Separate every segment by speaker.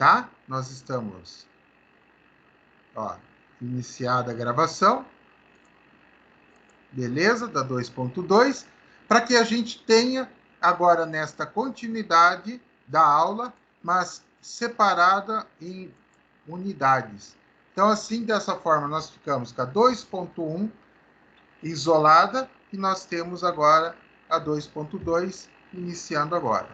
Speaker 1: tá? Nós estamos, ó, iniciada a gravação, beleza, da 2.2, para que a gente tenha agora nesta continuidade da aula, mas separada em unidades. Então, assim, dessa forma, nós ficamos com a 2.1 isolada e nós temos agora a 2.2 iniciando agora.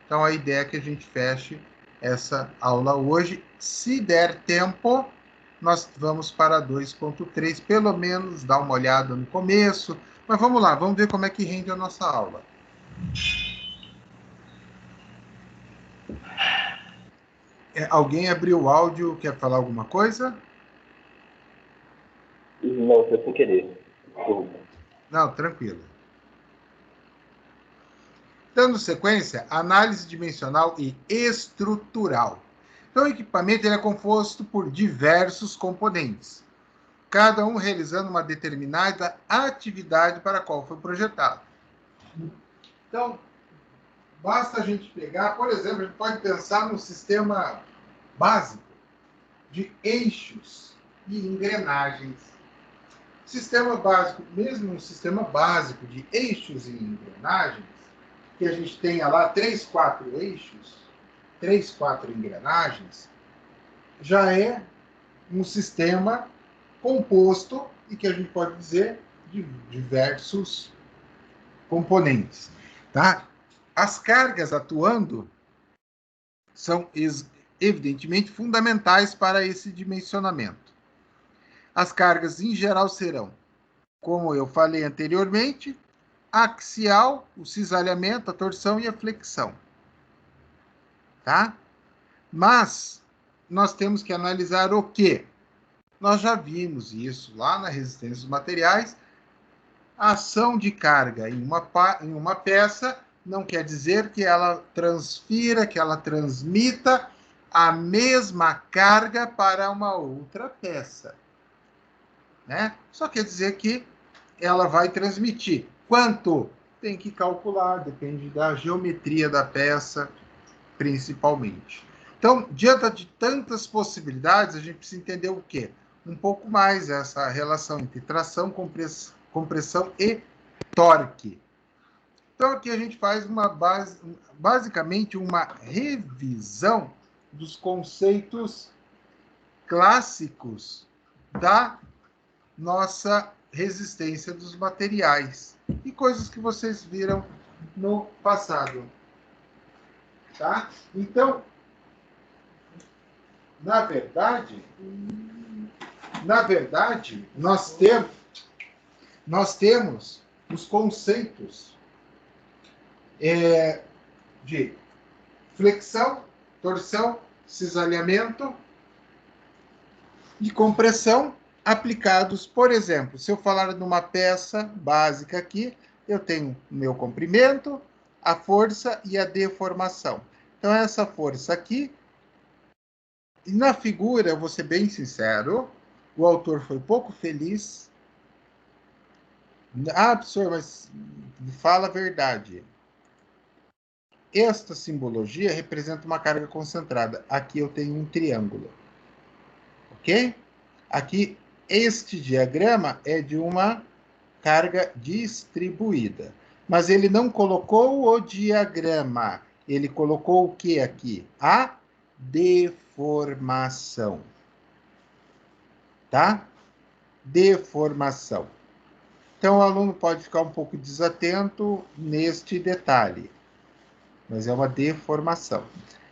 Speaker 1: Então, a ideia é que a gente feche essa aula hoje. Se der tempo, nós vamos para a 2.3, pelo menos dar uma olhada no começo. Mas vamos lá, vamos ver como é que rende a nossa aula. Alguém abriu o áudio, quer falar alguma coisa?
Speaker 2: Não, foi sem querer.
Speaker 1: Não, tranquilo. Dando sequência, análise dimensional e estrutural. Então, o equipamento ele é composto por diversos componentes, cada um realizando uma determinada atividade para a qual foi projetado. Então, basta a gente pegar, por exemplo, a gente pode pensar no sistema básico de eixos e engrenagens. Sistema básico, mesmo um sistema básico de eixos e engrenagens, que a gente tenha lá 3, 4 eixos, 3, 4 engrenagens, já é um sistema composto e que a gente pode dizer de diversos componentes. Tá? As cargas atuando são evidentemente fundamentais para esse dimensionamento. As cargas em geral serão, como eu falei anteriormente, axial, o cisalhamento, a torção e a flexão. Tá? Mas nós temos que analisar o quê? Nós já vimos isso lá na resistência dos materiais. A ação de carga em uma peça não quer dizer que ela transfira, que ela transmita a mesma carga para uma outra peça. Né? Só quer dizer que ela vai transmitir. Quanto? Tem que calcular, depende da geometria da peça, principalmente. Então, diante de tantas possibilidades, a gente precisa entender o quê? Um pouco mais essa relação entre tração, compressão e torque. Então, aqui a gente faz basicamente uma revisão dos conceitos clássicos da nossa resistência dos materiais e coisas que vocês viram no passado. Tá? Então, na verdade, nós temos os conceitos de flexão, torção, cisalhamento e compressão aplicados, por exemplo, se eu falar de uma peça básica aqui, eu tenho o meu comprimento, a força e a deformação. Então, essa força aqui, e na figura, eu vou ser bem sincero, o autor foi pouco feliz. Ah, professor, mas fala a verdade. Esta simbologia representa uma carga concentrada. Aqui eu tenho um triângulo. Ok? Aqui, este diagrama é de uma carga distribuída. Mas ele não colocou o diagrama. Ele colocou o que aqui? A deformação. Tá? Deformação. Então, o aluno pode ficar um pouco desatento neste detalhe, mas é uma deformação.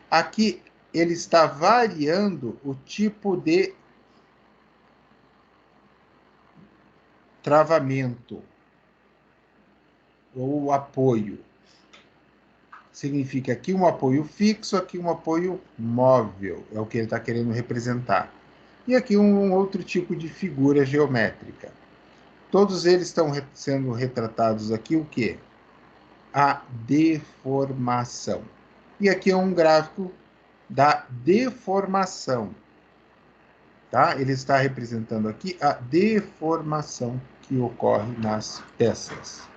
Speaker 1: Aqui, ele está variando o tipo de travamento ou apoio. Significa aqui um apoio fixo, aqui um apoio móvel, é o que ele está querendo representar. E aqui um outro tipo de figura geométrica. Todos eles estão sendo retratados aqui o quê? A deformação. E aqui é um gráfico da deformação. Tá? Ele está representando aqui a deformação que ocorre nas peças.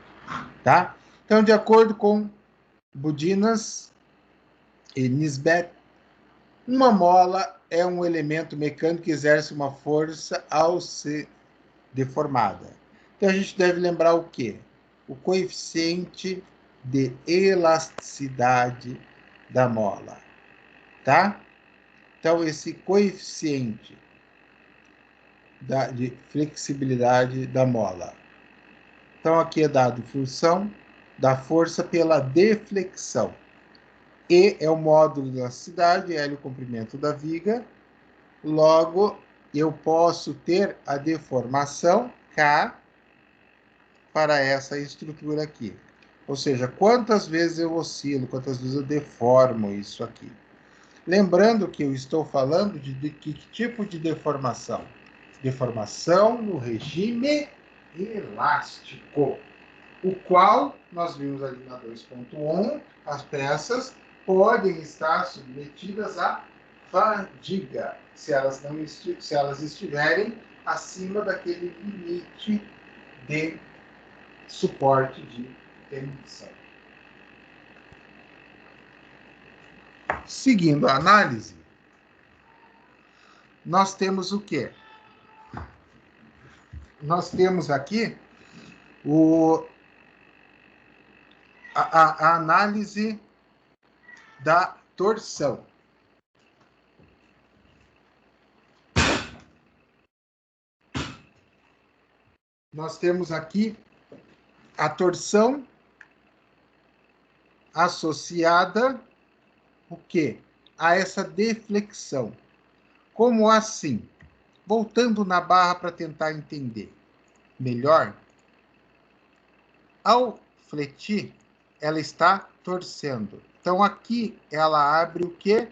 Speaker 1: Tá? Então, de acordo com Budinas e Nisbet, Uma mola é um elemento mecânico que exerce uma força ao ser deformada. Então a gente deve lembrar o quê? O coeficiente de elasticidade da mola, tá? Então esse coeficiente de flexibilidade da mola. Então aqui é dado função da força pela deflexão. E é o módulo da elasticidade, L é o comprimento da viga. Logo, eu posso ter a deformação K para essa estrutura aqui. Ou seja, quantas vezes eu oscilo, quantas vezes eu deformo isso aqui. Lembrando que eu estou falando de que tipo de deformação? Deformação no regime elástico, o qual nós vimos ali na 2.1, as peças podem estar submetidas à fadiga, se elas estiverem acima daquele limite de suporte de tensão. Seguindo a análise, nós temos o quê? Nós temos aqui a análise da torção. Nós temos aqui a torção associada o quê? A essa deflexão. Como assim? Voltando na barra para tentar entender melhor. Ao fletir, ela está torcendo. Então, aqui ela abre o quê?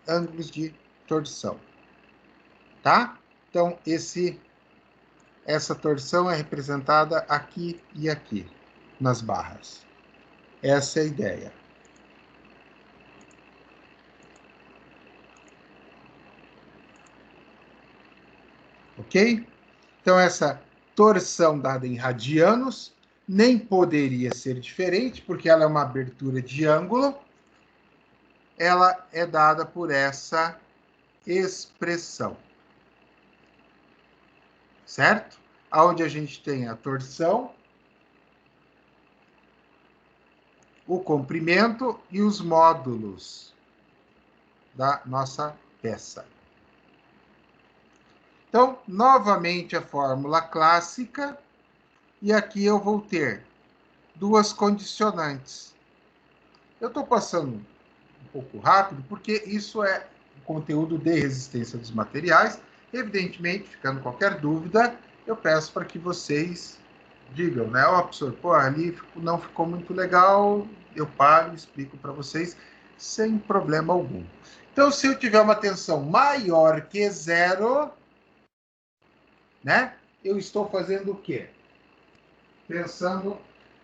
Speaker 1: Ângulos de torção. Tá? Então, essa torção é representada aqui e aqui, nas barras. Essa é a ideia. Ok? Então, essa torção dada em radianos nem poderia ser diferente, porque ela é uma abertura de ângulo. Ela é dada por essa expressão. Certo? Onde a gente tem a torção, o comprimento e os módulos da nossa peça. Então, novamente a fórmula clássica, e aqui eu vou ter duas condicionantes. Eu estou passando um pouco rápido, porque isso é o conteúdo de resistência dos materiais. Evidentemente, ficando qualquer dúvida, eu peço para que vocês digam, né? Ó, professor, pô, ali não ficou muito legal, eu paro e explico para vocês sem problema algum. Então, se eu tiver uma tensão maior que zero, né? Eu estou fazendo o quê? Pensando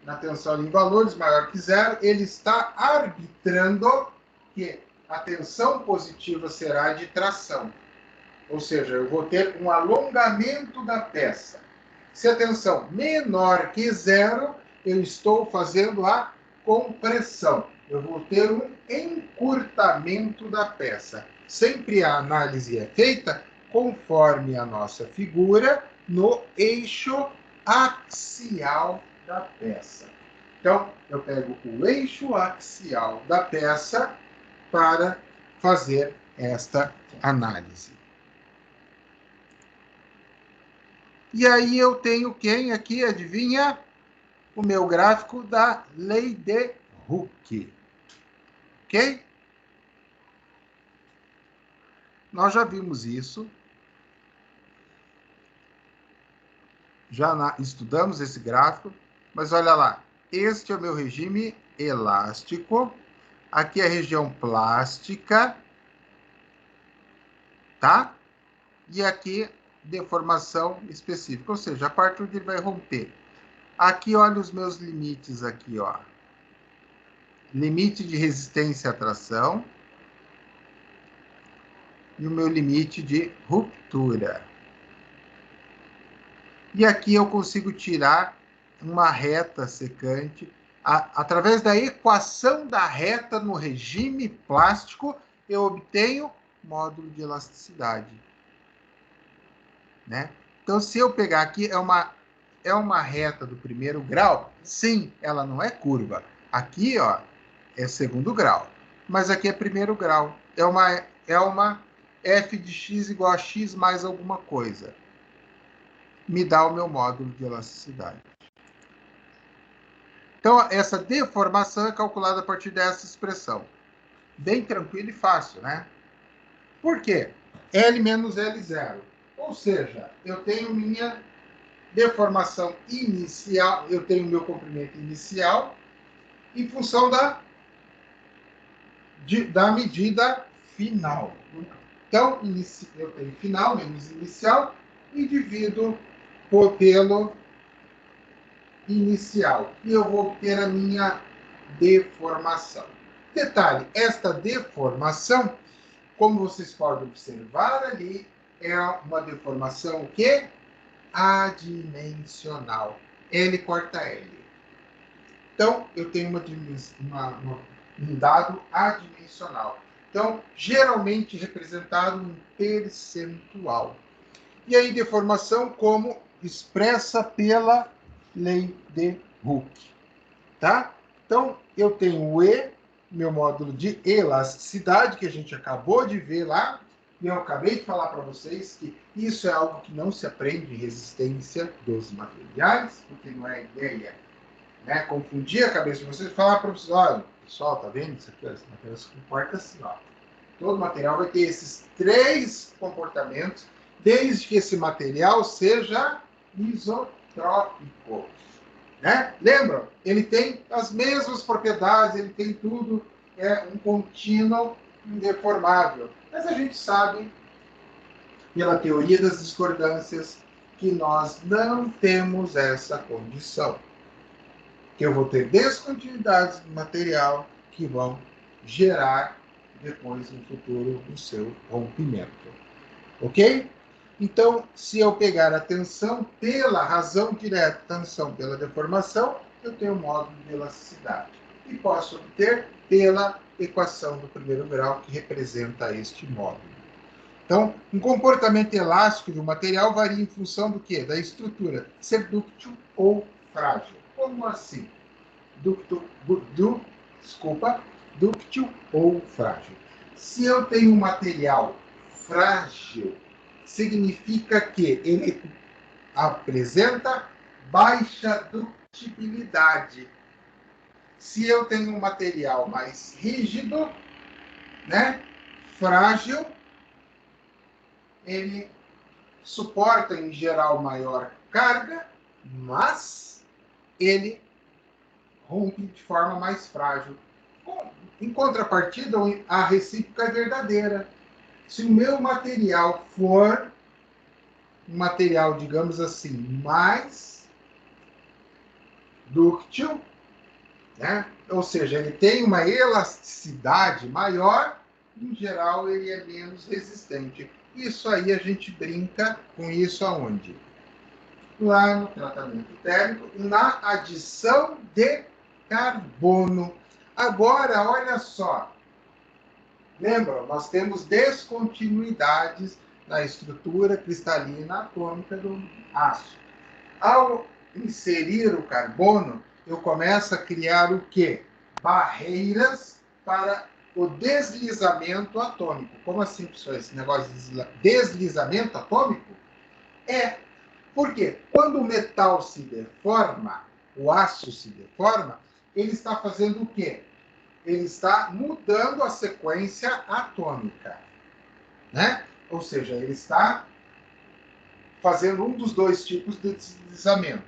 Speaker 1: na tensão em valores maior que zero, ele está arbitrando que a tensão positiva será de tração. Ou seja, eu vou ter um alongamento da peça. Se a tensão menor que zero, eu estou fazendo a compressão. Eu vou ter um encurtamento da peça. Sempre a análise é feita conforme a nossa figura no eixo axial da peça. Então, eu pego o eixo axial da peça para fazer esta análise. E aí eu tenho quem aqui, adivinha? O meu gráfico da lei de Hooke. Ok? Nós já vimos isso. Já estudamos esse gráfico. Mas olha lá. Este é o meu regime elástico. Aqui é a região plástica. Tá? E aqui, deformação específica. Ou seja, a parte onde ele vai romper. Aqui, olha os meus limites aqui, ó. Limite de resistência à tração. E o meu limite de ruptura. E aqui eu consigo tirar uma reta secante através da equação da reta no regime plástico. eu obtenho módulo de elasticidade, né? Então, se eu pegar aqui, é uma reta do primeiro grau? Sim, ela não é curva. Aqui, ó, é segundo grau. Mas aqui é primeiro grau. É uma f de x igual a x mais alguma coisa. Me dá o meu módulo de elasticidade. Então, essa deformação é calculada a partir dessa expressão. Bem tranquilo e fácil, né? Por quê? L menos L0. Ou seja, eu tenho minha deformação inicial, eu tenho meu comprimento inicial em função da medida final. Então, eu tenho final menos inicial e divido pelo inicial. E eu vou obter a minha deformação. Detalhe, esta deformação, como vocês podem observar ali, é uma deformação o quê? Adimensional. L corta L. Então, eu tenho um dado adimensional. Então, geralmente representado em percentual. E aí, deformação como expressa pela lei de Hooke. Tá? Então, eu tenho o E, meu módulo de elasticidade, que a gente acabou de ver lá, e eu acabei de falar para vocês que isso é algo que não se aprende em resistência dos materiais, porque não é ideia, né? Confundir a cabeça de vocês e falar para vocês, olha, pessoal, tá vendo isso aqui? Esse material se comporta assim, ó. Todo material vai ter esses 3 comportamentos, desde que esse material seja isotrópico. Né? Lembram? Ele tem as mesmas propriedades, ele tem tudo, é um contínuo indeformável. Mas a gente sabe, pela teoria das discordâncias, que nós não temos essa condição. Que eu vou ter descontinuidades do material que vão gerar depois no futuro o seu rompimento. Ok? Então, se eu pegar a tensão pela razão direta, tensão pela deformação, eu tenho o módulo de elasticidade. E posso obter pela equação do primeiro grau, que representa este módulo. Então, um comportamento elástico de um material varia em função do quê? Da estrutura, ser dúctil ou frágil. Como assim? Dúctil ou frágil. Se eu tenho um material frágil, significa que ele apresenta baixa ductibilidade. Se eu tenho um material mais rígido, né, frágil, ele suporta em geral maior carga, mas ele rompe de forma mais frágil. Em contrapartida, a recíproca é verdadeira. Se o meu material for um material, digamos assim, mais dúctil, né? Ou seja, ele tem uma elasticidade maior, em geral ele é menos resistente. Isso aí a gente brinca com isso aonde? Lá no tratamento térmico, na adição de carbono. Agora, olha só. Lembra, nós temos descontinuidades na estrutura cristalina atômica do aço. Ao inserir o carbono, eu começo a criar o quê? Barreiras para o deslizamento atômico. Como assim, pessoal? Esse negócio de deslizamento atômico? É. Por quê? Quando o metal se deforma, o aço se deforma, ele está fazendo o quê? Ele está mudando a sequência atômica, né? Ou seja, ele está fazendo um dos 2 tipos de deslizamento,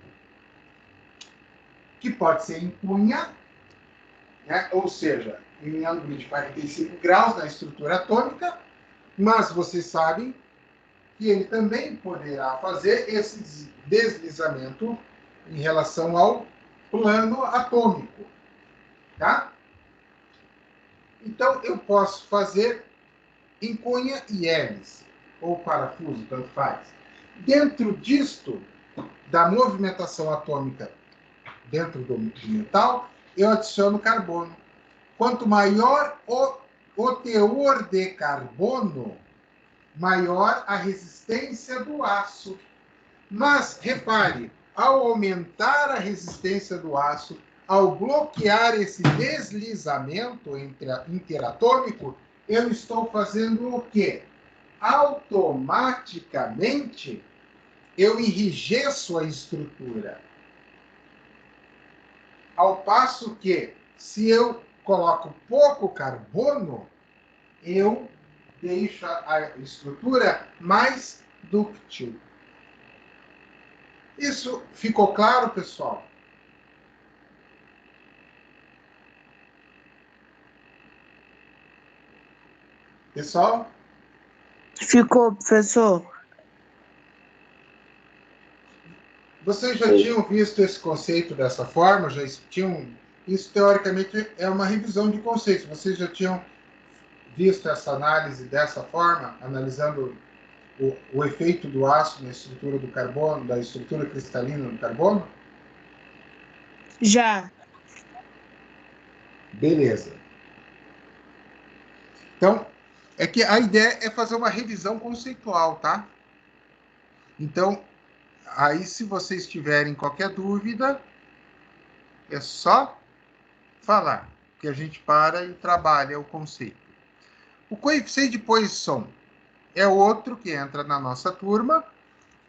Speaker 1: que pode ser em cunha, né? Ou seja, em ângulo de 45 graus na estrutura atômica, mas vocês sabem que ele também poderá fazer esse deslizamento em relação ao plano atômico, tá? Então, eu posso fazer em cunha e hélice, ou parafuso, tanto faz. Dentro disto, da movimentação atômica dentro do metal, eu adiciono carbono. Quanto maior o o teor de carbono, maior a resistência do aço. Mas, repare, ao aumentar a resistência do aço, ao bloquear esse deslizamento interatômico, eu estou fazendo o quê? Automaticamente, eu enrijeço a estrutura. Ao passo que, se eu coloco pouco carbono, eu deixo a estrutura mais dúctil. Isso ficou claro, pessoal? Pessoal?
Speaker 2: Ficou, professor.
Speaker 1: Vocês já tinham visto esse conceito dessa forma? Já tinham... Isso, teoricamente, é uma revisão de conceitos. Vocês já tinham visto essa análise dessa forma, analisando o efeito do aço na estrutura do carbono, da estrutura cristalina do carbono?
Speaker 2: Já.
Speaker 1: Beleza. Então, é que a ideia é fazer uma revisão conceitual, tá? Então, aí se vocês tiverem qualquer dúvida, é só falar, que a gente para e trabalha o conceito. O coeficiente de Poisson é outro que entra na nossa turma.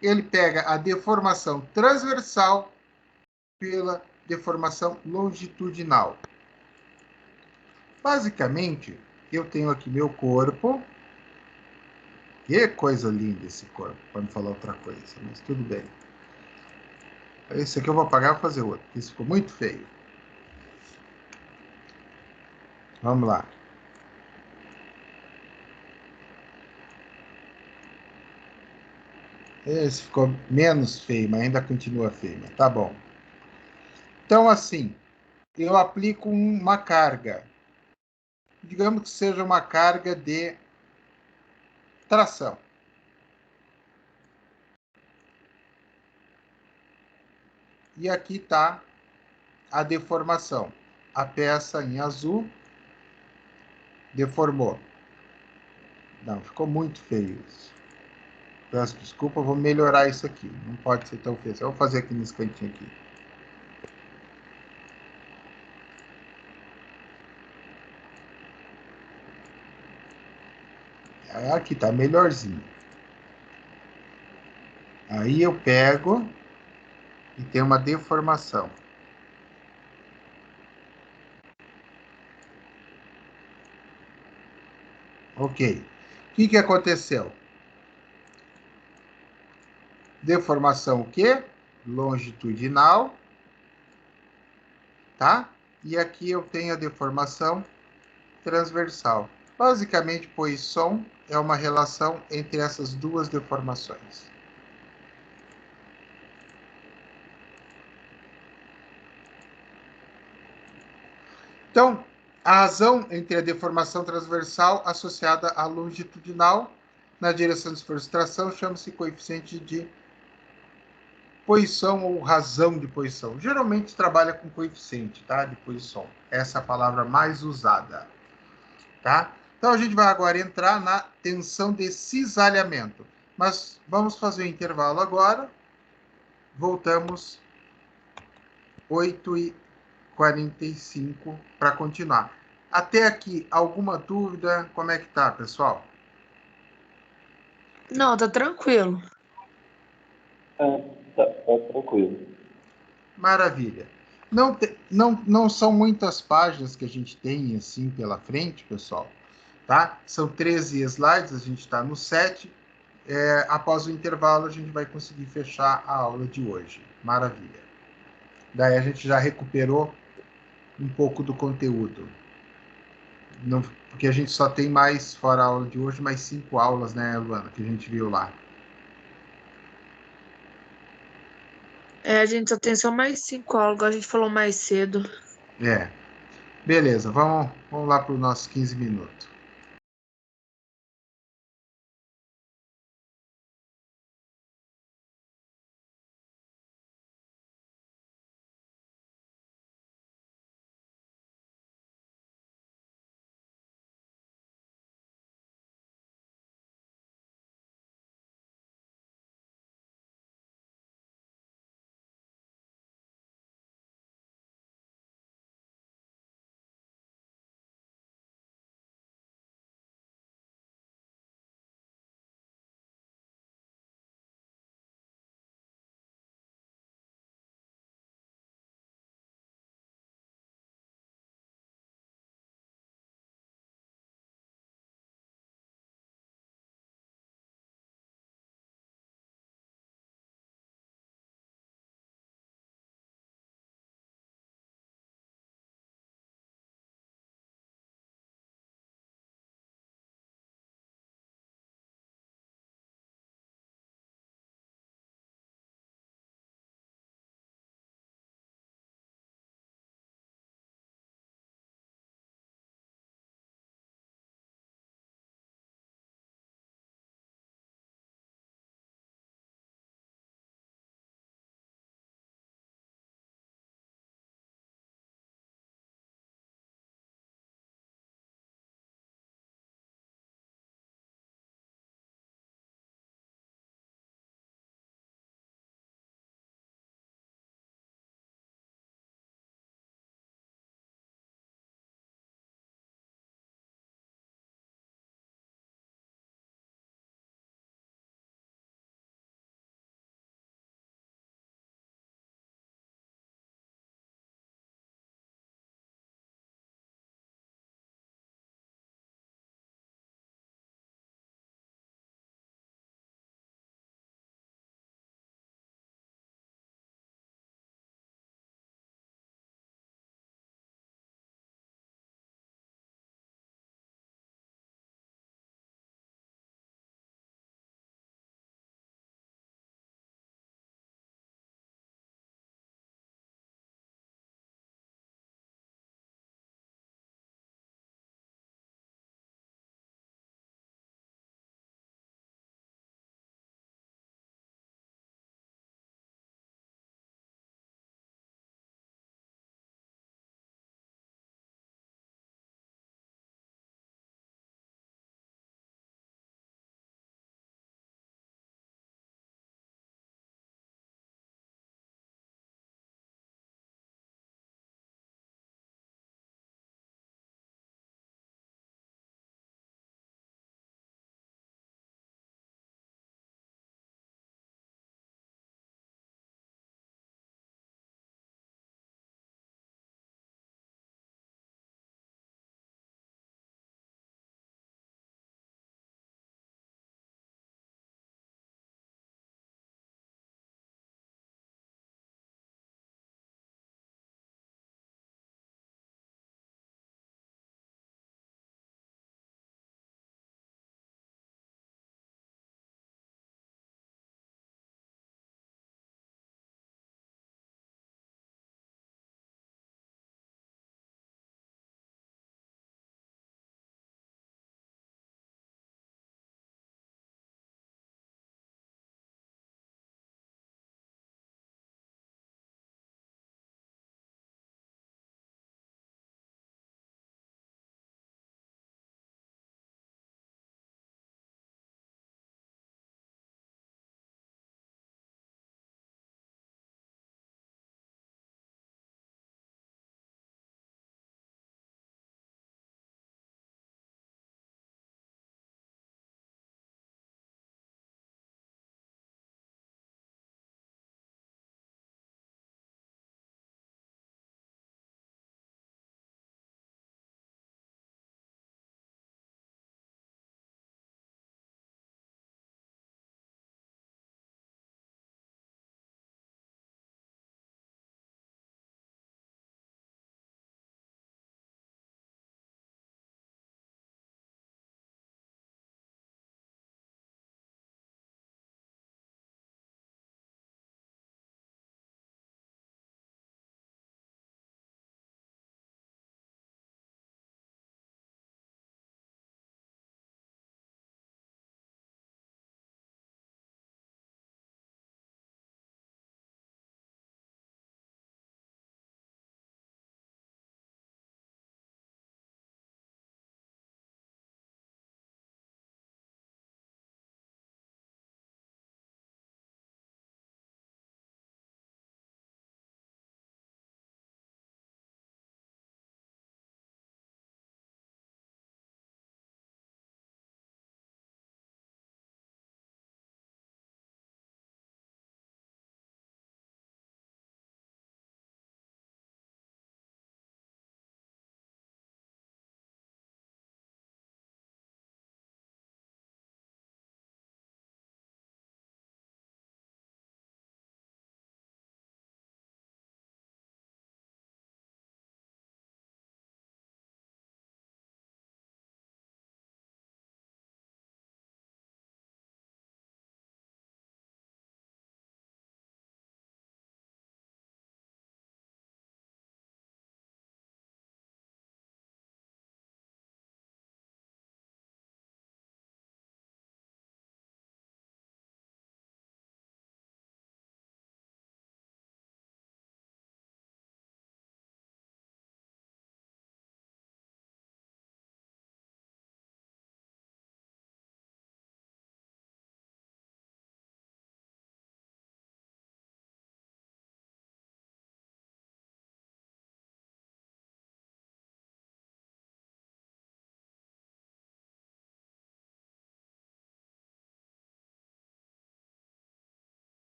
Speaker 1: Ele pega a deformação transversal pela deformação longitudinal. Basicamente, eu tenho aqui meu corpo. Que coisa linda esse corpo, para não falar outra coisa, mas tudo bem. Esse aqui eu vou apagar e vou fazer outro, esse ficou muito feio. Vamos lá. Esse ficou menos feio, mas ainda continua feio. Mas tá bom. Então, assim, eu aplico uma carga. Digamos que seja uma carga de tração. E aqui está a deformação. A peça em azul deformou. Não, ficou muito feio isso. Peço desculpa, vou melhorar isso aqui. Não pode ser tão feio. Eu vou fazer aqui nesse cantinho aqui. Aqui tá melhorzinho. Aí eu pego e tem uma deformação. Ok. O que aconteceu? Deformação o quê? Longitudinal. Tá? E aqui eu tenho a deformação transversal. Basicamente, Poisson é uma relação entre essas duas deformações. Então, a razão entre a deformação transversal associada à longitudinal na direção de esforço de tração chama-se coeficiente de Poisson ou razão de Poisson. Geralmente trabalha com coeficiente, tá? De Poisson. Essa é a palavra mais usada, tá? Então a gente vai agora entrar na tensão de cisalhamento. Mas vamos fazer um intervalo agora. Voltamos 8h45 para continuar. Até aqui, alguma dúvida? Como é que tá, pessoal?
Speaker 2: Não, tá tranquilo.
Speaker 3: Tá tranquilo.
Speaker 1: Maravilha. Não são muitas páginas que a gente tem assim pela frente, pessoal, tá? São 13 slides, a gente está no 7. Após o intervalo, a gente vai conseguir fechar a aula de hoje. Maravilha. Daí a gente já recuperou um pouco do conteúdo. Não, porque a gente só tem mais, fora a aula de hoje, mais 5 aulas, né, Luana, que a gente viu lá.
Speaker 2: A gente só tem só mais 5 aulas, igual a gente falou mais cedo.
Speaker 1: Beleza, vamos lá para os nossos 15 minutos.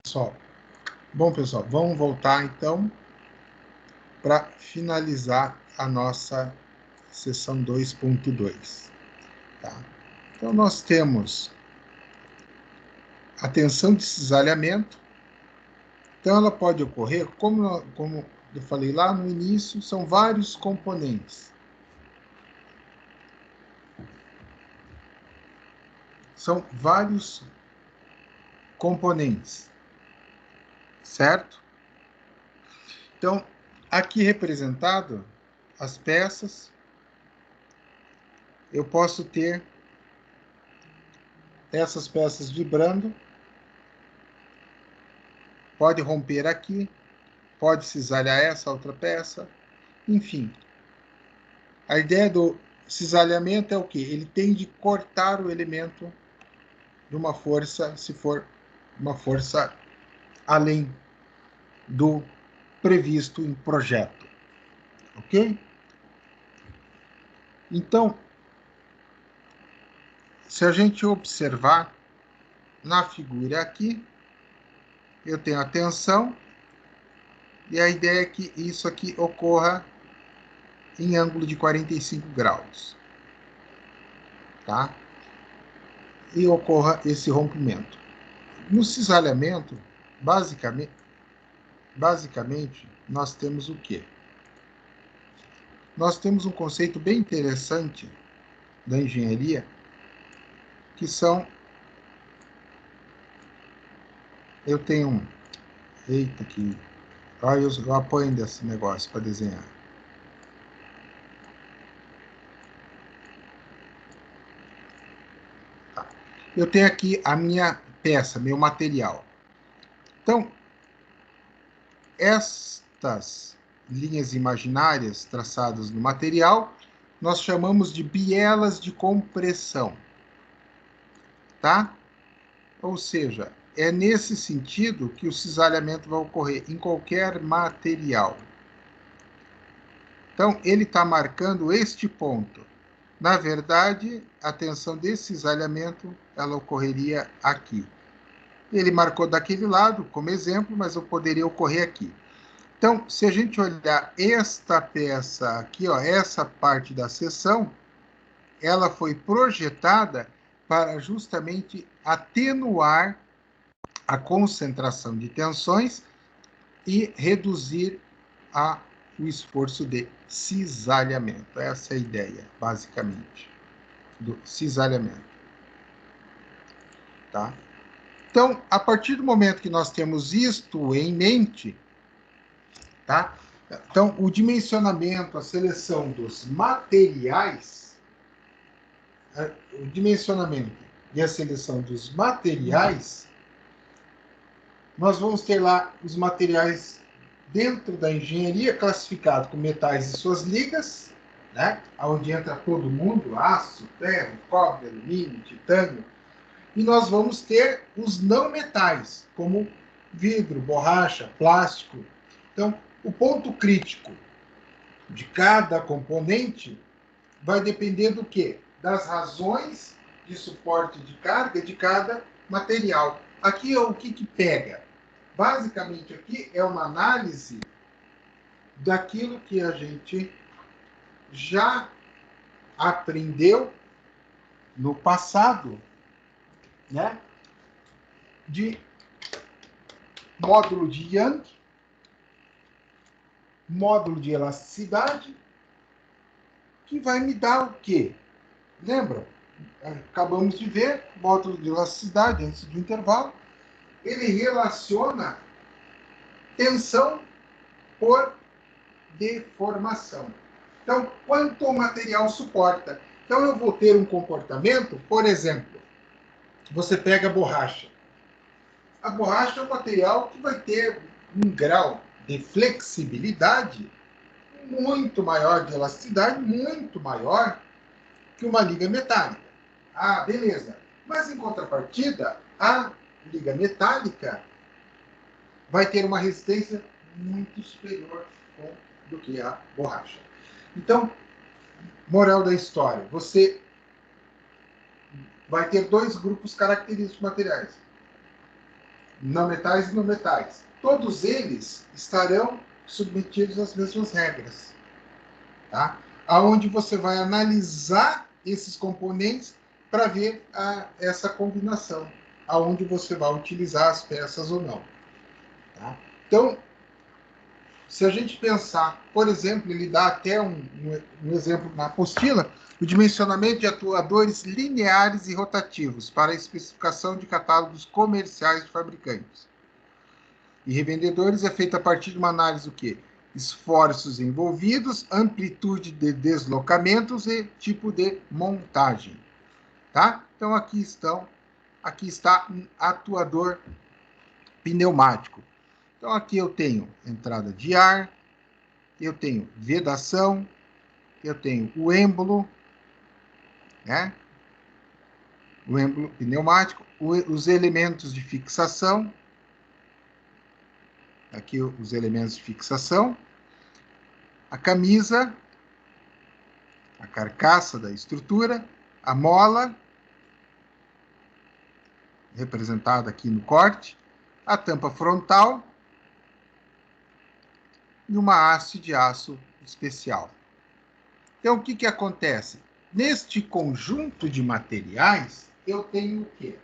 Speaker 1: pessoal. Bom, pessoal, vamos voltar então para finalizar a nossa seção 2.2. Tá? Então, nós temos a tensão de cisalhamento. Então, ela pode ocorrer, como eu falei lá no início, são vários componentes. São vários componentes, certo? Então, aqui representado as peças, eu posso ter essas peças vibrando, pode romper aqui, pode cisalhar essa outra peça, enfim. A ideia do cisalhamento é o quê? Ele tem de cortar o elemento de uma força, se for uma força além do previsto em projeto, ok? Então, se a gente observar na figura aqui, eu tenho a tensão e a ideia é que isso aqui ocorra em ângulo de 45 graus, tá? E ocorra esse rompimento. No cisalhamento, basicamente, nós temos o quê? Nós temos um conceito bem interessante da engenharia, que são... Eu tenho um... Eita, que... Olha, eu apanho desse negócio para desenhar. Tá. Eu tenho aqui a minha peça, meu material. Então, estas linhas imaginárias traçadas no material, nós chamamos de bielas de compressão, tá? Ou seja, é nesse sentido que o cisalhamento vai ocorrer em qualquer material. Então, ele está marcando este ponto. Na verdade, a tensão desse cisalhamento, ela ocorreria aqui. Ele marcou daquele lado, como exemplo, mas eu poderia ocorrer aqui. Então, se a gente olhar esta peça aqui, ó, essa parte da seção, ela foi projetada para justamente atenuar a concentração de tensões e reduzir o esforço de cisalhamento. Essa é a ideia, basicamente, do cisalhamento. Tá? Então, a partir do momento que nós temos isto em mente, tá? Então, o dimensionamento, a seleção dos materiais, o dimensionamento e a seleção dos materiais, nós vamos ter lá os materiais dentro da engenharia classificados como metais e suas ligas, né? Onde entra todo mundo, aço, ferro, cobre, alumínio, titânio, e nós vamos ter os não metais, como vidro, borracha, plástico. Então, o ponto crítico de cada componente vai depender do quê? Das razões de suporte de carga de cada material. Aqui é o que pega. Basicamente, aqui é uma análise daquilo que a gente já aprendeu no passado, né? De módulo de Young, módulo de elasticidade, que vai me dar o quê? Lembra? Acabamos de ver, módulo de elasticidade antes do intervalo, ele relaciona tensão por deformação. Então, quanto o material suporta? Então, eu vou ter um comportamento, por exemplo, você pega a borracha. A borracha é um material que vai ter um grau de flexibilidade muito maior, de elasticidade muito maior que uma liga metálica. Ah, beleza. Mas, em contrapartida, a liga metálica vai ter uma resistência muito superior do que a borracha. Então, moral da história, você vai ter dois grupos característicos materiais. não metais e não metais. Todos eles estarão submetidos às mesmas regras, tá? Aonde você vai analisar esses componentes para ver essa combinação, aonde você vai utilizar as peças ou não. Tá? Então, se a gente pensar, por exemplo, ele dá até um exemplo na apostila, o dimensionamento de atuadores lineares e rotativos para a especificação de catálogos comerciais de fabricantes e revendedores é feito a partir de uma análise do quê? Esforços envolvidos, amplitude de deslocamentos e tipo de montagem, tá? Então aqui está um atuador pneumático. Então aqui eu tenho entrada de ar, eu tenho vedação, eu tenho o êmbolo, né? O êmbolo pneumático, os elementos de fixação, aqui os elementos de fixação, a camisa, a carcaça da estrutura, a mola, representada aqui no corte, a tampa frontal e uma haste de aço especial. Então, o que acontece? Neste conjunto de materiais, eu tenho o quê?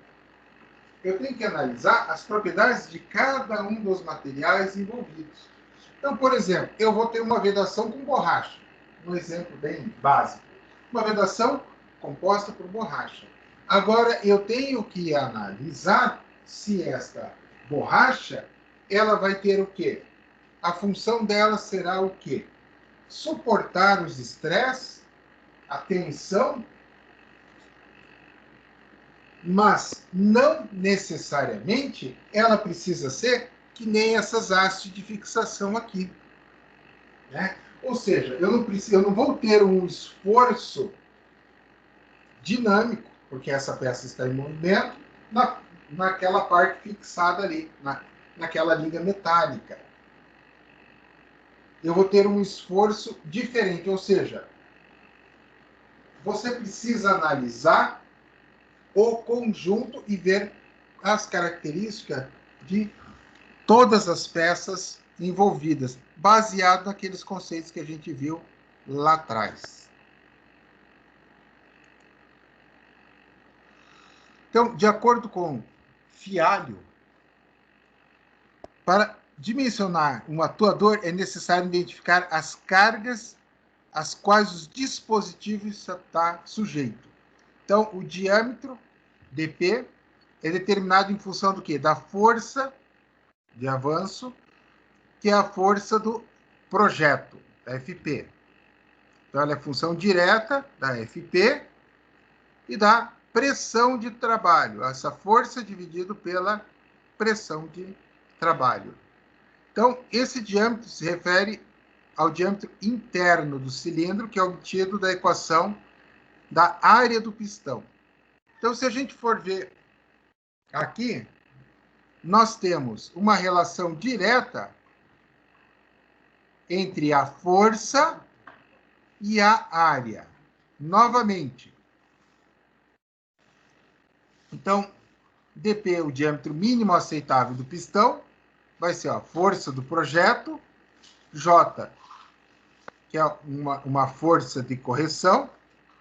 Speaker 1: Eu tenho que analisar as propriedades de cada um dos materiais envolvidos. Então, por exemplo, eu vou ter uma vedação com borracha. Um exemplo bem básico. Uma vedação composta por borracha. Agora, eu tenho que analisar se esta borracha ela vai ter o quê? A função dela será o quê? Suportar os estresses, a tensão, mas não necessariamente ela precisa ser que nem essas hastes de fixação aqui, né? Ou seja, eu não vou ter um esforço dinâmico, porque essa peça está em movimento, naquela parte fixada ali, naquela liga metálica. Eu vou ter um esforço diferente, ou seja, você precisa analisar o conjunto e ver as características de todas as peças envolvidas, baseado naqueles conceitos que a gente viu lá atrás. Então, de acordo com Fialho, para dimensionar um atuador é necessário identificar as cargas às quais os dispositivos está sujeito. Então, o diâmetro, dp, é determinado em função do quê? Da força de avanço, que é a força do projeto, da FP. Então, ela é função direta da FP e da pressão de trabalho, essa força dividido pela pressão de trabalho. Então, esse diâmetro se refere ao diâmetro interno do cilindro, que é obtido da equação da área do pistão. Então, se a gente for ver aqui, nós temos uma relação direta entre a força e a área. Novamente. Então, dp, o diâmetro mínimo aceitável do pistão, vai ser a força do projeto, J, que é uma força de correção.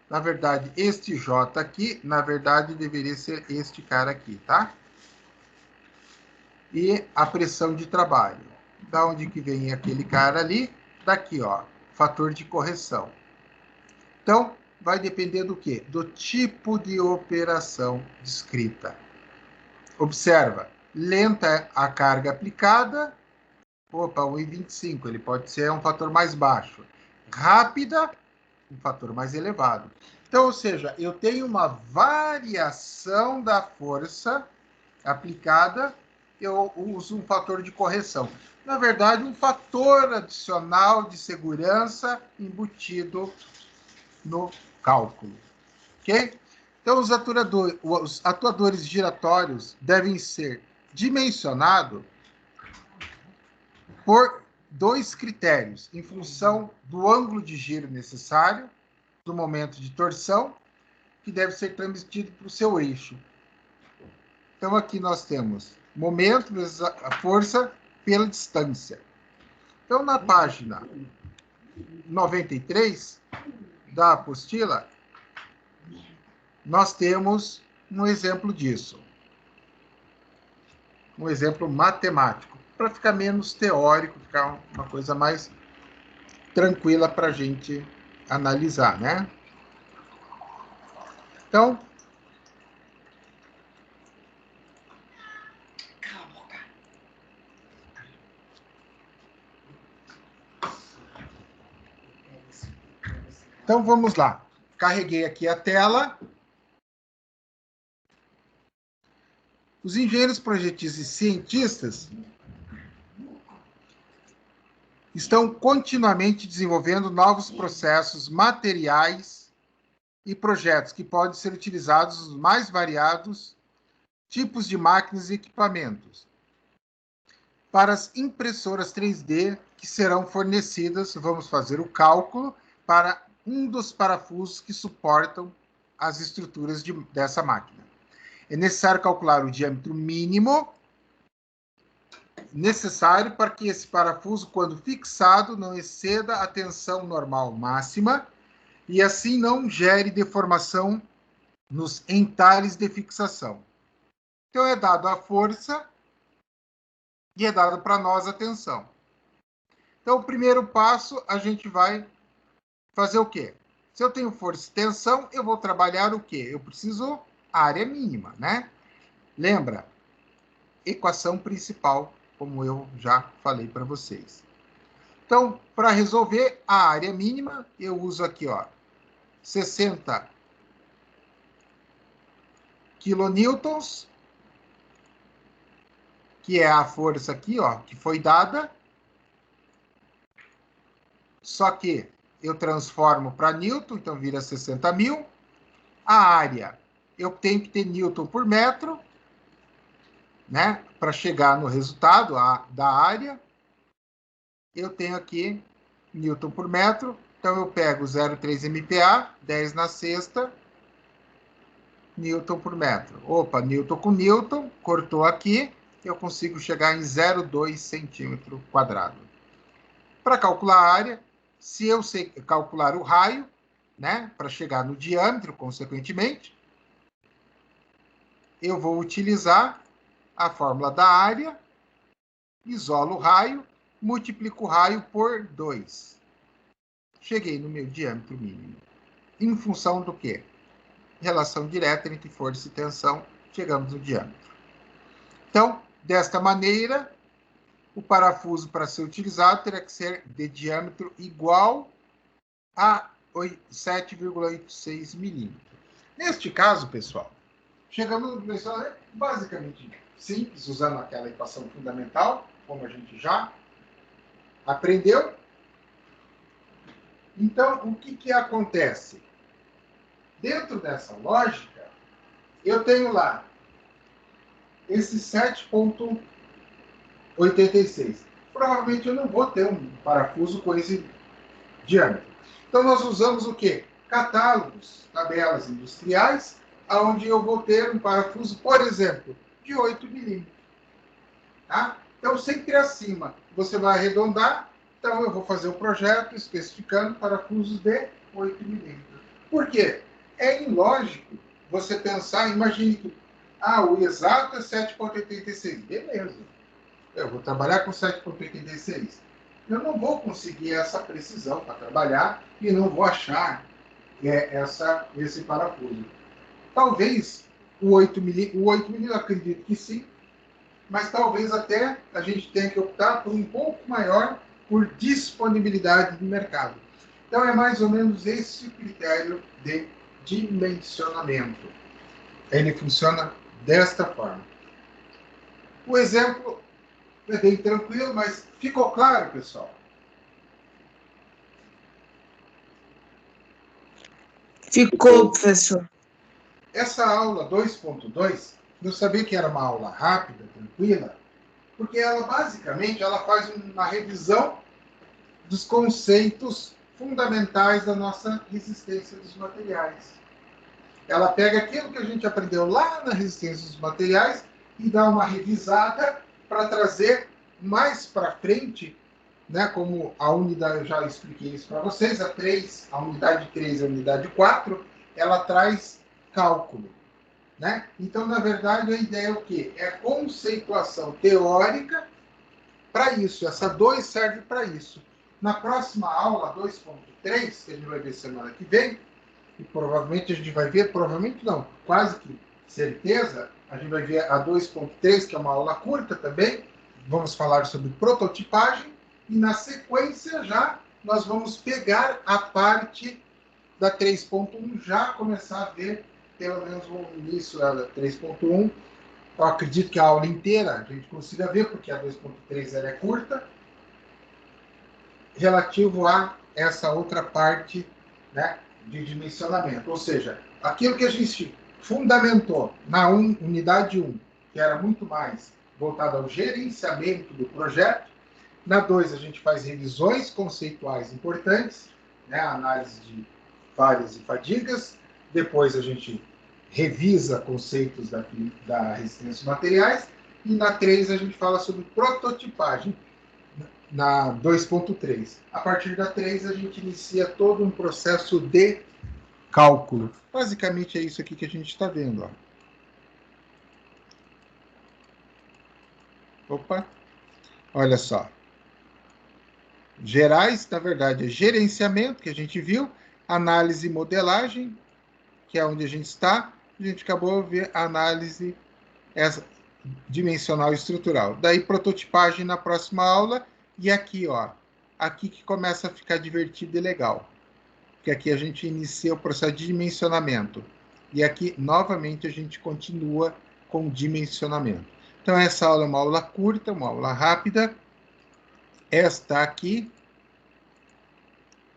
Speaker 1: Na verdade, este J aqui, na verdade, deveria ser este cara aqui, tá? E a pressão de trabalho. Da onde que vem aquele cara ali? Daqui, ó, fator de correção. Então, vai depender do quê? Do tipo de operação descrita. Observa, lenta a carga aplicada, opa, 1,25, ele pode ser um fator mais baixo. Rápida, um fator mais elevado. Então, ou seja, eu tenho uma variação da força aplicada, eu uso um fator de correção. Na verdade, um fator adicional de segurança embutido no cálculo. Ok? Então, os atuadores giratórios devem ser dimensionados por dois critérios, em função do ângulo de giro necessário, do momento de torção, que deve ser transmitido para o seu eixo. Então, aqui nós temos momento vezes a força pela distância. Então, na página 93 da apostila, nós temos um exemplo disso. Um exemplo matemático, para ficar menos teórico, ficar uma coisa mais tranquila para a gente analisar, né? Então, vamos lá. Carreguei aqui a tela. Os engenheiros, projetistas e cientistas estão continuamente desenvolvendo novos processos materiais e projetos que podem ser utilizados nos mais variados tipos de máquinas e equipamentos. Para as impressoras 3D que serão fornecidas, vamos fazer o cálculo para um dos parafusos que suportam as estruturas dessa máquina. É necessário calcular o diâmetro mínimo necessário para que esse parafuso, quando fixado, não exceda a tensão normal máxima e assim não gere deformação nos entalhes de fixação. Então, é dado a força e é dado para nós a tensão. Então, o primeiro passo, a gente vai fazer o quê? Se eu tenho força e tensão, eu vou trabalhar o quê? Eu preciso área mínima, né? Lembra? Equação principal, como eu já falei para vocês. Então, para resolver a área mínima, eu uso aqui, ó, 60 kilonewtons, que é a força aqui, ó, que foi dada. Só que eu transformo para newton, então vira 60.000. A área, eu tenho que ter newton por metro, né, para chegar no resultado da área. Eu tenho aqui newton por metro, então eu pego 0,3 MPa, 10 na sexta, newton por metro. Opa, newton com newton, cortou aqui, eu consigo chegar em 0,2 centímetro quadrado. Para calcular a área, se eu sei calcular o raio, né, para chegar no diâmetro, consequentemente, eu vou utilizar a fórmula da área, isolo o raio, multiplico o raio por 2. Cheguei no meu diâmetro mínimo. Em função do quê? Relação direta entre força e tensão, chegamos no diâmetro. Então, desta maneira, o parafuso para ser utilizado terá que ser de diâmetro igual a 7,86 milímetros. Neste caso, pessoal, chegamos no basicamente simples, usando aquela equação fundamental, como a gente já aprendeu. Então, o que acontece? Dentro dessa lógica, eu tenho lá esse 7,86. Provavelmente eu não vou ter um parafuso com esse diâmetro. Então, nós usamos o quê? Catálogos, tabelas industriais, onde eu vou ter um parafuso, por exemplo, de 8 milímetros. Tá? Então, sempre acima, você vai arredondar. Então, eu vou fazer o projeto especificando parafusos de 8 milímetros. Por quê? É ilógico você pensar, imagine que o exato é 7,86. Beleza. Eu vou trabalhar com 7,86. Eu não vou conseguir essa precisão para trabalhar e não vou achar esse parafuso. Talvez o 8 milímetros, eu acredito que sim, mas talvez até a gente tenha que optar por um pouco maior por disponibilidade do mercado. Então, é mais ou menos esse critério de dimensionamento. Ele funciona desta forma. O exemplo é bem tranquilo, mas ficou claro, pessoal?
Speaker 2: Ficou, professor.
Speaker 1: Essa aula 2.2, eu sabia que era uma aula rápida, tranquila, porque ela basicamente faz uma revisão dos conceitos fundamentais da nossa resistência dos materiais. Ela pega aquilo que a gente aprendeu lá na resistência dos materiais e dar uma revisada para trazer mais para frente, né, como a unidade, eu já expliquei isso para vocês, a unidade 3 e a unidade 4, ela traz cálculo. Né? Então, na verdade, a ideia é o quê? É conceituação teórica para isso. Essa 2 serve para isso. Na próxima aula, 2.3, que a gente vai ver semana que vem, e provavelmente a gente vai ver, provavelmente não, quase que certeza, a gente vai ver a 2.3, que é uma aula curta também. Vamos falar sobre prototipagem, e na sequência já nós vamos pegar a parte da 3.1, já começar a ver pelo menos o início da 3.1. Eu acredito que a aula inteira a gente consiga ver, porque a 2.3 ela é curta, relativo a essa outra parte, né, de dimensionamento. Ou seja, aquilo que a gente fundamentou na unidade 1, que era muito mais voltado ao gerenciamento do projeto. Na 2, a gente faz revisões conceituais importantes, né, análise de falhas e fadigas. Depois a gente revisa conceitos da resistência dos materiais. E na 3 a gente fala sobre prototipagem, na 2.3. A partir da 3 a gente inicia todo um processo de cálculo. Basicamente é isso aqui que a gente está vendo. Ó. Opa, olha só. Gerais, na verdade, é gerenciamento, que a gente viu, análise e modelagem, que é onde a gente está. A gente acabou de ver a análise dimensional e estrutural. Daí, prototipagem na próxima aula. E aqui, ó, aqui que começa a ficar divertido e legal. Porque aqui a gente inicia o processo de dimensionamento. E aqui, novamente, a gente continua com o dimensionamento. Então, essa aula é uma aula curta, uma aula rápida. Esta aqui,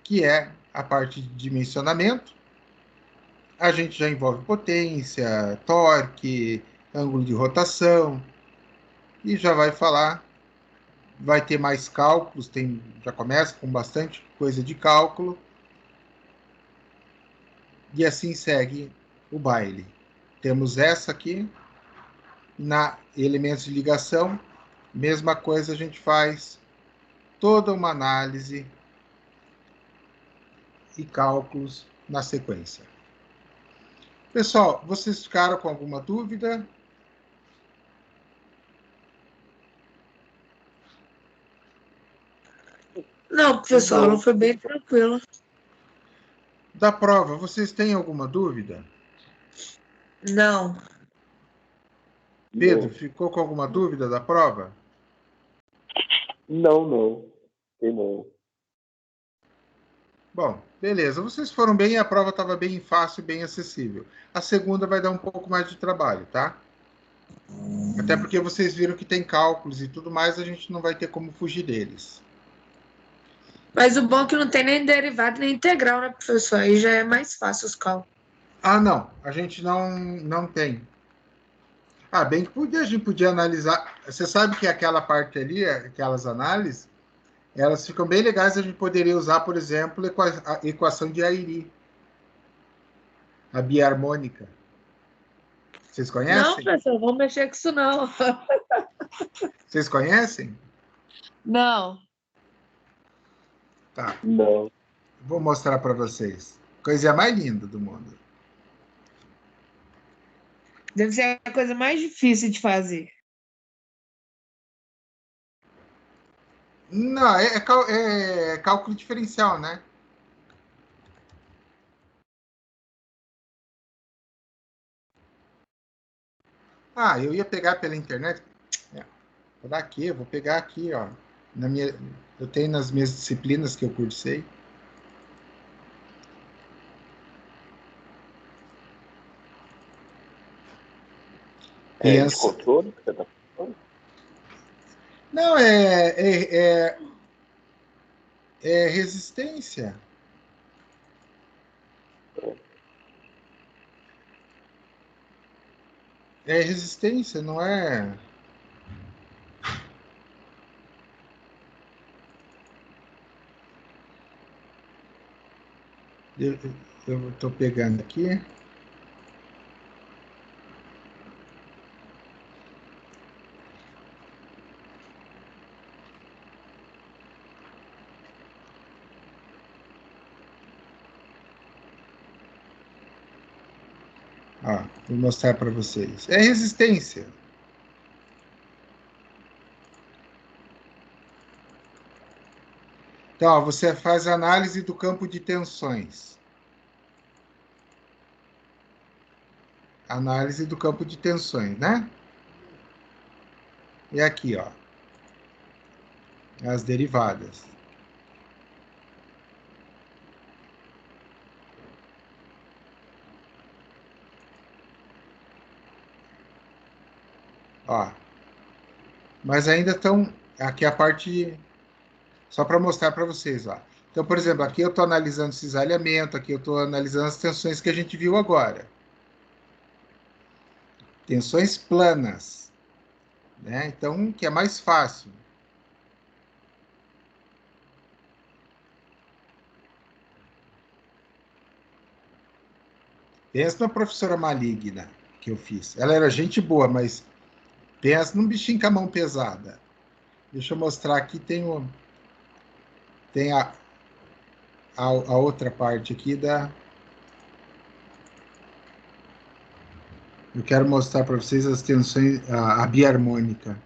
Speaker 1: que é a parte de dimensionamento, a gente já envolve potência, torque, ângulo de rotação, e já vai falar, vai ter mais cálculos, já começa com bastante coisa de cálculo, e assim segue o baile. Temos essa aqui, na elementos de ligação, mesma coisa, a gente faz toda uma análise e cálculos na sequência. Pessoal, vocês ficaram com alguma dúvida?
Speaker 2: Não, professor, ela foi bem tranquila.
Speaker 1: Da prova, vocês têm alguma dúvida?
Speaker 2: Não.
Speaker 1: Pedro, ficou com alguma dúvida da prova?
Speaker 3: Não. Tem não.
Speaker 1: Bom, beleza. Vocês foram bem, a prova estava bem fácil, bem acessível. A segunda vai dar um pouco mais de trabalho, tá? Até porque vocês viram que tem cálculos e tudo mais, a gente não vai ter como fugir deles.
Speaker 2: Mas o bom é que não tem nem derivado nem integral, né, professor? Aí já é mais fácil os cálculos.
Speaker 1: Ah, não. A gente não tem. Ah, bem que a gente podia analisar. Você sabe que aquela parte ali, aquelas análises, elas ficam bem legais. A gente poderia usar, por exemplo, a equação de Airy, a biharmônica. Vocês
Speaker 2: Não,
Speaker 1: conhecem?
Speaker 2: professor, vamos mexer com isso não.
Speaker 1: Vocês conhecem?
Speaker 2: Não.
Speaker 1: Tá.
Speaker 3: Não.
Speaker 1: Vou mostrar para vocês. Coisa mais linda do mundo.
Speaker 2: Deve ser a coisa mais difícil de fazer.
Speaker 1: Não, é cálculo diferencial, né? Ah, eu ia pegar pela internet. Vou dar aqui, eu vou pegar aqui, ó. Eu tenho nas minhas disciplinas que eu cursei.
Speaker 3: É de
Speaker 1: Pensa.
Speaker 3: controle que você tá falando?
Speaker 1: Não, é resistência. É resistência, não é. Eu estou pegando aqui. Ó, vou mostrar para vocês. É resistência. Então, ó, você faz análise do campo de tensões. Análise do campo de tensões, né? E aqui, ó, as derivadas. Ó, mas ainda estão... Aqui a parte... Só para mostrar para vocês, ó. Então, por exemplo, aqui eu estou analisando cisalhamento, aqui eu estou analisando as tensões que a gente viu agora. Tensões planas, né? Então, que é mais fácil. Pensa na professora maligna que eu fiz. Ela era gente boa, mas pensa num bichinho com a mão pesada. Deixa eu mostrar aqui, tem a outra parte aqui da... Eu quero mostrar para vocês as tensões, a biharmônica.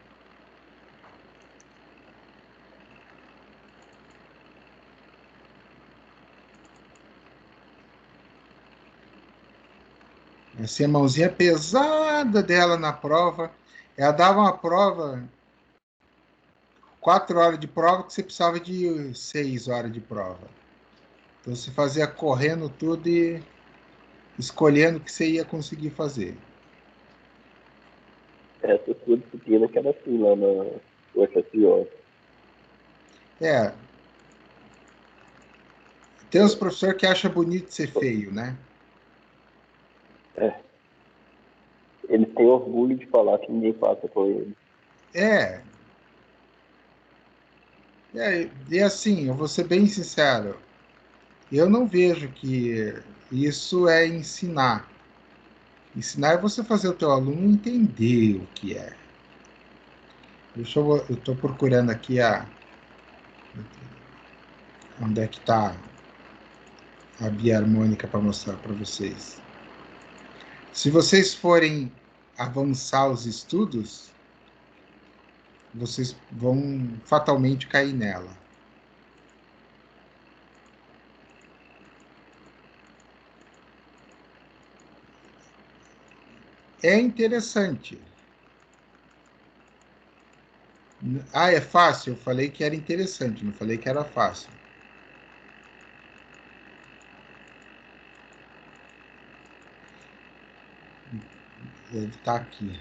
Speaker 1: Assim, a mãozinha pesada dela na prova. Ela dava uma prova, 4 horas de prova, que você precisava de 6 horas de prova. Então você fazia correndo tudo e escolhendo o que você ia conseguir fazer.
Speaker 3: Essa sua disciplina que era assim lá na UFSO.
Speaker 1: É, tem uns professores que acham bonito ser feio, né?
Speaker 3: É. Eles têm orgulho de falar que ninguém passa com eles.
Speaker 1: É, e assim, eu vou ser bem sincero, eu não vejo que isso é ensinar. Ensinar é você fazer o teu aluno entender o que é. Eu estou procurando aqui onde é que está a biharmônica para mostrar para vocês. Se vocês forem avançar os estudos, vocês vão fatalmente cair nela. É interessante. Ah, é fácil? Eu falei que era interessante, não falei que era fácil. Deve estar aqui.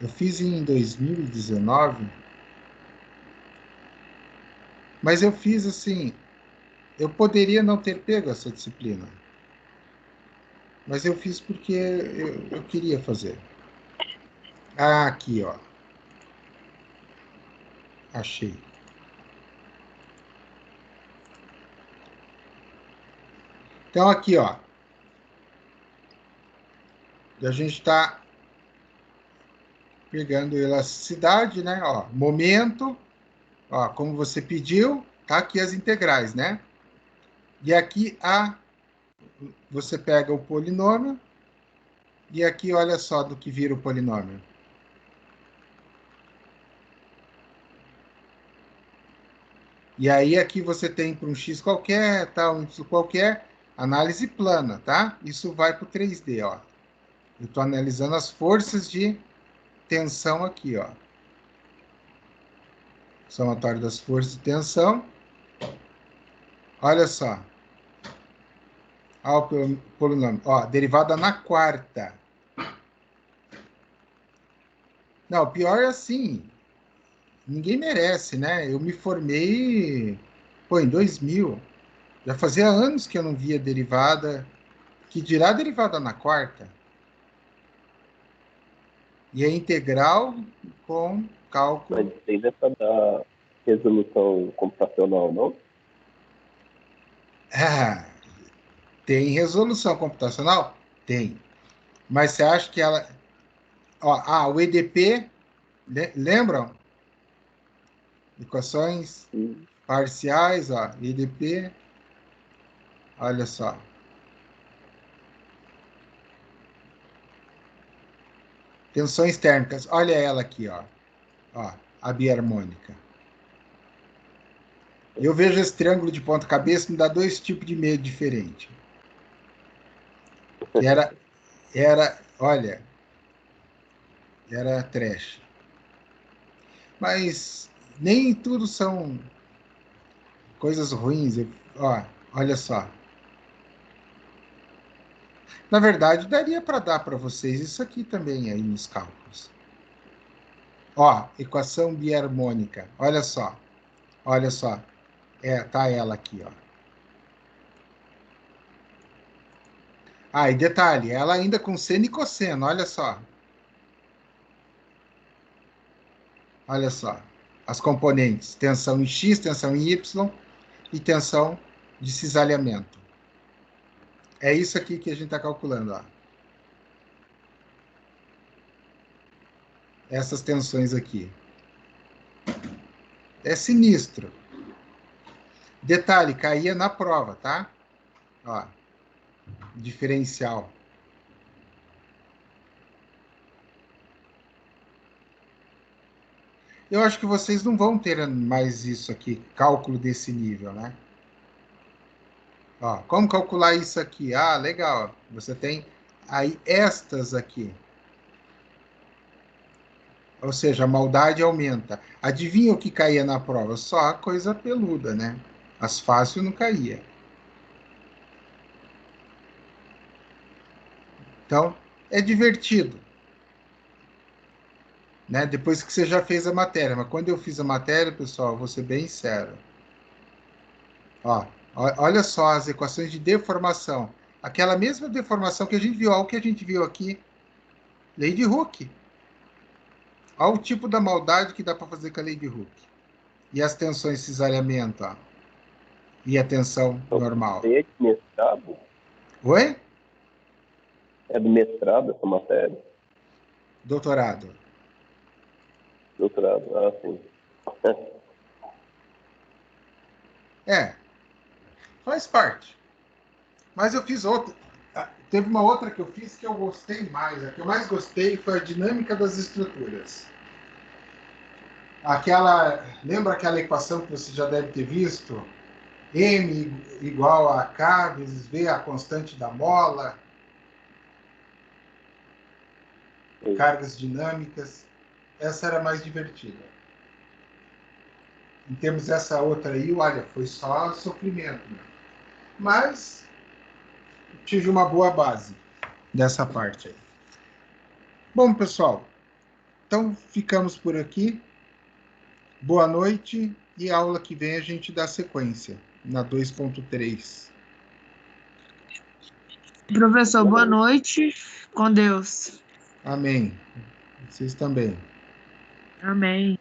Speaker 1: Eu fiz em 2019, mas eu fiz assim, eu poderia não ter pego essa disciplina, mas eu fiz porque eu queria fazer. Ah, aqui, ó. Achei. Então, aqui, ó. A gente está pegando elasticidade, né? Ó, momento, ó, como você pediu, tá aqui as integrais, né? E aqui você pega o polinômio, e aqui olha só do que vira o polinômio. E aí aqui você tem para um x qualquer, tá, um y qualquer, análise plana, tá? Isso vai para o 3D, ó. Eu estou analisando as forças de tensão aqui, ó. Somatório das forças de tensão. Olha só. Olha o polinômio. Ó, derivada na quarta. Não, pior é assim. Ninguém merece, né? Eu me formei, pô, em 2000. Já fazia anos que eu não via derivada, que dirá derivada na quarta. E é integral com cálculo.
Speaker 3: Mas tem dessa da resolução computacional, não?
Speaker 1: Ah, tem resolução computacional? Tem. Mas você acha que ela. Ó, o EDP, lembram? Equações
Speaker 3: Sim.
Speaker 1: parciais, ó, EDP. Olha só. Tensões térmicas. Olha ela aqui, ó. Ó, a biharmônica. Eu vejo esse triângulo de ponta cabeça, me dá dois tipos de medo diferentes. Que olha, era trash. Mas nem tudo são coisas ruins. Ó, olha só. Na verdade, daria para dar para vocês isso aqui também aí nos cálculos. Ó, equação biharmônica. Olha só. Olha só. Tá ela aqui, ó. Ah, e detalhe, ela ainda com seno e cosseno, olha só. Olha só. As componentes, tensão em X, tensão em Y e tensão de cisalhamento. É isso aqui que a gente está calculando, ó. Essas tensões aqui. É sinistro. Detalhe, caía na prova, tá? Ó, diferencial. Eu acho que vocês não vão ter mais isso aqui, cálculo desse nível, né? Ó, como calcular isso aqui? Ah, legal. Você tem aí estas aqui. Ou seja, a maldade aumenta. Adivinha o que caía na prova? Só a coisa peluda, né? As fácil não caía. Então, é divertido. Né? Depois que você já fez a matéria. Mas quando eu fiz a matéria, pessoal, vou ser bem sério. Ó, olha só as equações de deformação. Aquela mesma deformação que a gente viu. Olha o que a gente viu aqui. Lei de Hooke. Olha o tipo da maldade que dá para fazer com a lei de Hooke. E as tensões de cisalhamento, ó. E a tensão normal.
Speaker 3: É de mestrado?
Speaker 1: Oi?
Speaker 3: É do mestrado essa matéria?
Speaker 1: Doutorado.
Speaker 3: Doutorado, ah, sim.
Speaker 1: Faz parte. Mas eu fiz outra. Teve uma outra que eu fiz que eu gostei mais. A que eu mais gostei foi a dinâmica das estruturas. Lembra aquela equação que você já deve ter visto? M igual a K vezes V, a constante da mola.
Speaker 3: Sim.
Speaker 1: Cargas dinâmicas. Essa era mais divertida. Em termos dessa outra aí, olha, foi só sofrimento. Né? Mas tive uma boa base dessa parte aí. Bom, pessoal, então ficamos por aqui. Boa noite e aula que vem a gente dá sequência na 2.3.
Speaker 2: Professor, boa noite. Com Deus.
Speaker 1: Amém. Vocês também.
Speaker 2: Amém.